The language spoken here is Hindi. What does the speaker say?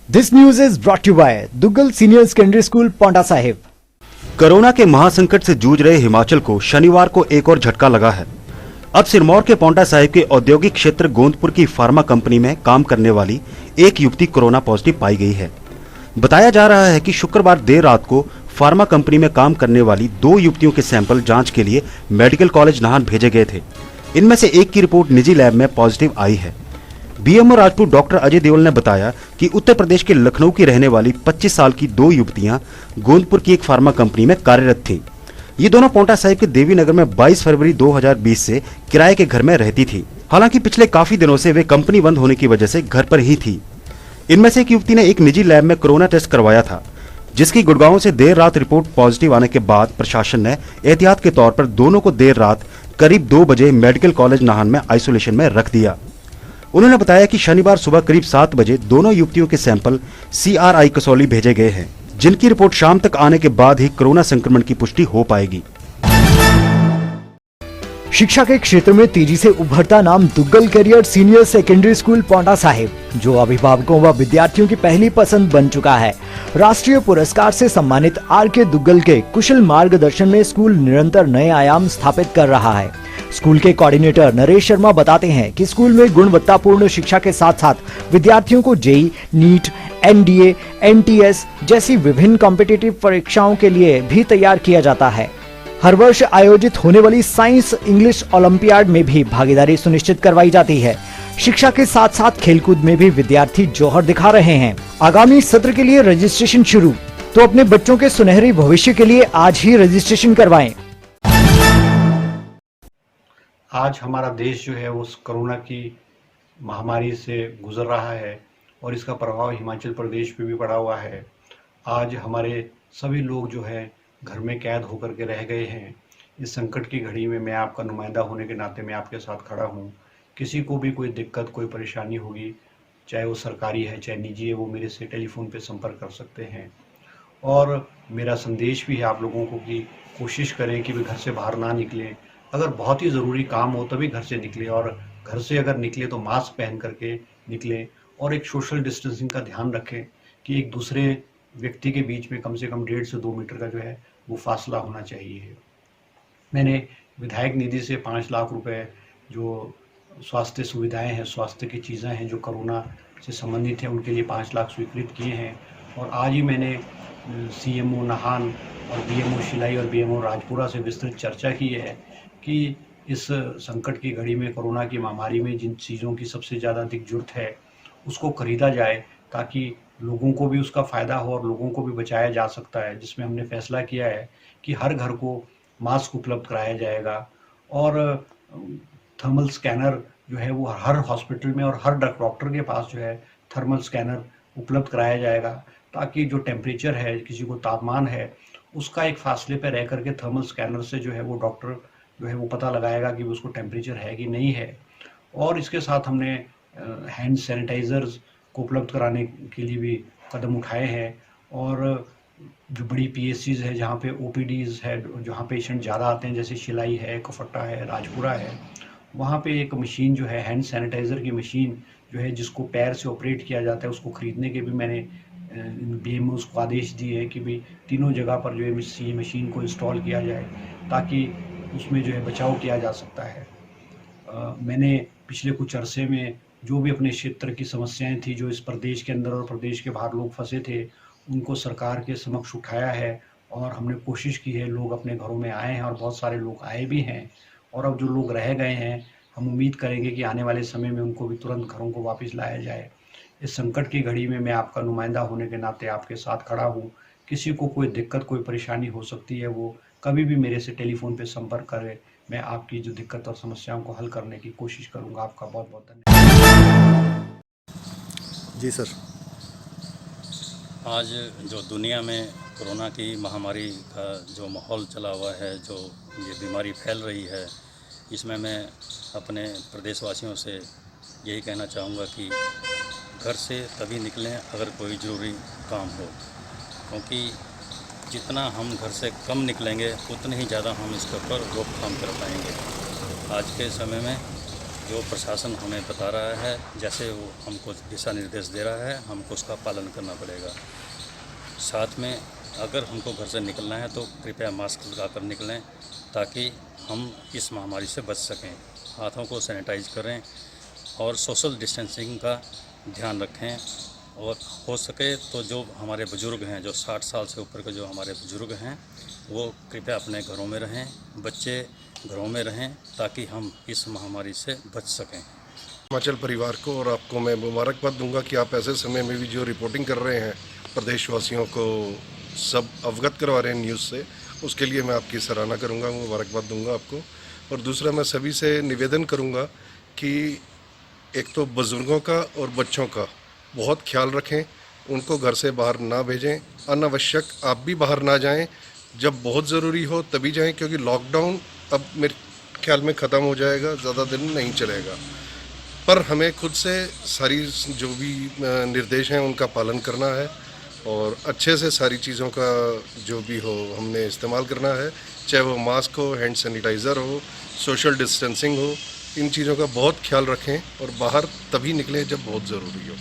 This news is brought to by Duggal senior secondary school Paonta Sahib. Corona के महासंकट से जूझ रहे हिमाचल को शनिवार को एक और झटका लगा है। अब सिरमौर के पौंटा साहिब के औद्योगिक क्षेत्र गोंदपुर की फार्मा कंपनी में काम करने वाली एक युवती कोरोना पॉजिटिव पाई गई है। बताया जा रहा है कि शुक्रवार देर रात को फार्मा कंपनी में काम करने वाली 2 युवतियों के सैंपल जांच के लिए मेडिकल कॉलेज नाहन भेजे गए थे। इनमें से एक की रिपोर्ट निजी लैब में पॉजिटिव आई है। बीएमओ राजपूत डॉक्टर अजय देओल ने बताया कि उत्तर प्रदेश के लखनऊ की रहने वाली 25 साल की 2 युवतियां गोंदपुर की एक फार्मा कंपनी में कार्यरत थीं। ये दोनों पौंटा साहिब के देवी नगर में 22 फरवरी 2020 से किराए के घर में रहती थी। हालांकि पिछले काफी दिनों से वे कंपनी बंद होने की वजह से घर पर ही थी। इनमें से एक युवती ने एक निजी लैब में कोरोना टेस्ट करवाया था, जिसकी गुड़गांव से देर रात रिपोर्ट पॉजिटिव आने के बाद प्रशासन ने एहतियात के तौर पर दोनों को देर रात करीब 2 बजे मेडिकल कॉलेज नाहन में आइसोलेशन में रख दिया। उन्होंने बताया कि शनिवार सुबह करीब 7 बजे दोनों युवतियों के सैंपल CRI कसौली भेजे गए हैं, जिनकी रिपोर्ट शाम तक आने के बाद ही कोरोना संक्रमण की पुष्टि हो पाएगी। शिक्षा के क्षेत्र में तेजी से उभरता नाम Duggal career senior secondary school Paonta Sahib, जो अभिभावकों व विद्यार्थियों की पहली पसंद बन चुका है। राष्ट्रीय पुरस्कार से सम्मानित RK दुग्गल के कुशल मार्गदर्शन में स्कूल निरंतर नए आयाम स्थापित कर रहा है। स्कूल के कोऑर्डिनेटर नरेश शर्मा बताते हैं कि स्कूल में गुणवत्तापूर्ण शिक्षा के साथ साथ विद्यार्थियों को JEE, NEET, NDA, NTS जैसी विभिन्न कॉम्पिटिटिव परीक्षाओं के लिए भी तैयार किया जाता है। हर वर्ष आयोजित होने वाली साइंस इंग्लिश ओलंपियाड में भी भागीदारी सुनिश्चित करवाई जाती है। शिक्षा के साथ साथ खेलकूद में भी विद्यार्थी जौहर दिखा रहे हैं। आगामी सत्र के लिए रजिस्ट्रेशन शुरू, तो अपने बच्चों के सुनहरे भविष्य के लिए आज ही रजिस्ट्रेशन करवाएं। आज हमारा देश जो है उस कोरोना की महामारी से गुजर रहा है और इसका प्रभाव हिमाचल प्रदेश पे भी पड़ा हुआ है। आज हमारे सभी लोग जो है घर में कैद होकर के रह गए हैं। इस संकट की घड़ी में मैं आपका नुमाइंदा होने के नाते मैं आपके साथ खड़ा हूँ। किसी को भी कोई दिक्कत कोई परेशानी होगी, चाहे वो सरकारी है चाहे निजी है, वो मेरे से टेलीफोन पे संपर्क कर सकते हैं। और मेरा संदेश भी है आप लोगों को कि कोशिश करें कि वे घर से बाहर ना निकलें। अगर बहुत ही ज़रूरी काम हो तभी घर से निकलें, और घर से अगर निकले तो मास्क पहन करके निकलें और एक सोशल डिस्टेंसिंग का ध्यान रखें कि एक दूसरे व्यक्ति के बीच में कम से कम 1.5 से 2 मीटर का जो है वो फासला होना चाहिए। मैंने विधायक निधि से 5 लाख रुपए जो स्वास्थ्य सुविधाएं हैं, स्वास्थ्य की चीज़ें हैं जो कोरोना से संबंधित हैं, उनके लिए 5 लाख स्वीकृत किए हैं। और आज ही मैंने CMO नाहन और BMO शिलाई और BMO राजपुरा से विस्तृत चर्चा की है कि इस संकट की घड़ी में कोरोना की महामारी में जिन चीज़ों की सबसे ज़्यादा अधिक ज़रूरत है उसको खरीदा जाए, ताकि लोगों को भी उसका फ़ायदा हो और लोगों को भी बचाया जा सकता है। जिसमें हमने फैसला किया है कि हर घर को मास्क उपलब्ध कराया जाएगा और थर्मल स्कैनर जो है वो हर हॉस्पिटल में और हर डॉक्टर के पास जो है थर्मल स्कैनर उपलब्ध कराया जाएगा, ताकि जो टेम्परेचर है, किसी को तापमान है, उसका एक फासले पर रह करके थर्मल स्कैनर से जो है वो डॉक्टर जो है वो पता लगाएगा कि उसको टेम्परेचर है कि नहीं है। और इसके साथ हमने हैंड सैनिटाइज़र्स को उपलब्ध कराने के लिए भी कदम उठाए हैं। और जो बड़ी PSCs है जहाँ पे OPDs है, जहाँ पेशेंट ज़्यादा आते हैं, जैसे शिलाई है, कफट्टा है, राजपुरा है, वहाँ पे एक मशीन जो है हैंड सैनिटाइज़र की मशीन जो है जिसको पैर से ऑपरेट किया जाता है, उसको ख़रीदने के भी मैंने BMOs को आदेश दिए हैं कि भाई तीनों जगह पर जो है मशीन को इंस्टॉल किया जाए, ताकि उसमें जो है बचाव किया जा सकता है। मैंने पिछले कुछ अरसे में जो भी अपने क्षेत्र की समस्याएं थी, जो इस प्रदेश के अंदर और प्रदेश के बाहर लोग फंसे थे, उनको सरकार के समक्ष उठाया है और हमने कोशिश की है। लोग अपने घरों में आए हैं और बहुत सारे लोग आए भी हैं, और अब जो लोग रह गए हैं हम उम्मीद करेंगे कि आने वाले समय में उनको भी तुरंत घरों को वापस लाया जाए। इस संकट की घड़ी में मैं आपका नुमाइंदा होने के नाते आपके साथ खड़ा हूँ। किसी को कोई दिक्कत कोई परेशानी हो सकती है, वो कभी भी मेरे से टेलीफोन पे संपर्क करे। मैं आपकी जो दिक्कत और समस्याओं को हल करने की कोशिश करूँगा। आपका बहुत बहुत धन्यवाद। जी सर। आज जो दुनिया में कोरोना की महामारी का जो माहौल चला हुआ है, जो ये बीमारी फैल रही है, इसमें मैं अपने प्रदेशवासियों से यही कहना चाहूँगा कि घर से तभी निकलें अगर कोई ज़रूरी काम हो, क्योंकि जितना हम घर से कम निकलेंगे उतने ही ज़्यादा हम इसके ऊपर रोकथाम कर पाएंगे। आज के समय में जो प्रशासन हमें बता रहा है, जैसे वो हमको दिशा निर्देश दे रहा है, हमको उसका पालन करना पड़ेगा। साथ में अगर हमको घर से निकलना है तो कृपया मास्क लगाकर निकलें, ताकि हम इस महामारी से बच सकें। हाथों को सैनिटाइज करें और सोशल डिस्टेंसिंग का ध्यान रखें। और हो सके तो जो हमारे बुज़ुर्ग हैं, जो 60 साल से ऊपर के जो हमारे बुज़ुर्ग हैं, वो कृपया अपने घरों में रहें, बच्चे घरों में रहें, ताकि हम इस महामारी से बच सकें। हिमाचल परिवार को और आपको मैं मुबारकबाद दूंगा कि आप ऐसे समय में भी जो रिपोर्टिंग कर रहे हैं, प्रदेशवासियों को सब अवगत करवा रहे हैं न्यूज़ से, उसके लिए मैं आपकी सराहना करूंगा, मुबारकबाद दूंगा आपको। और दूसरा, मैं सभी से निवेदन करूंगा कि एक तो बुज़ुर्गों का और बच्चों का बहुत ख्याल रखें, उनको घर से बाहर ना भेजें, अनावश्यक आप भी बाहर ना जाएं, जब बहुत ज़रूरी हो तभी जाएं, क्योंकि लॉकडाउन अब मेरे ख्याल में ख़त्म हो जाएगा, ज़्यादा दिन नहीं चलेगा। पर हमें खुद से सारी जो भी निर्देश हैं उनका पालन करना है और अच्छे से सारी चीज़ों का जो भी हो हमने इस्तेमाल करना है, चाहे वो मास्क हो, हैंड सैनिटाइज़र हो, सोशल डिस्टेंसिंग हो, इन चीज़ों का बहुत ख्याल रखें और बाहर तभी निकलें जब बहुत ज़रूरी हो।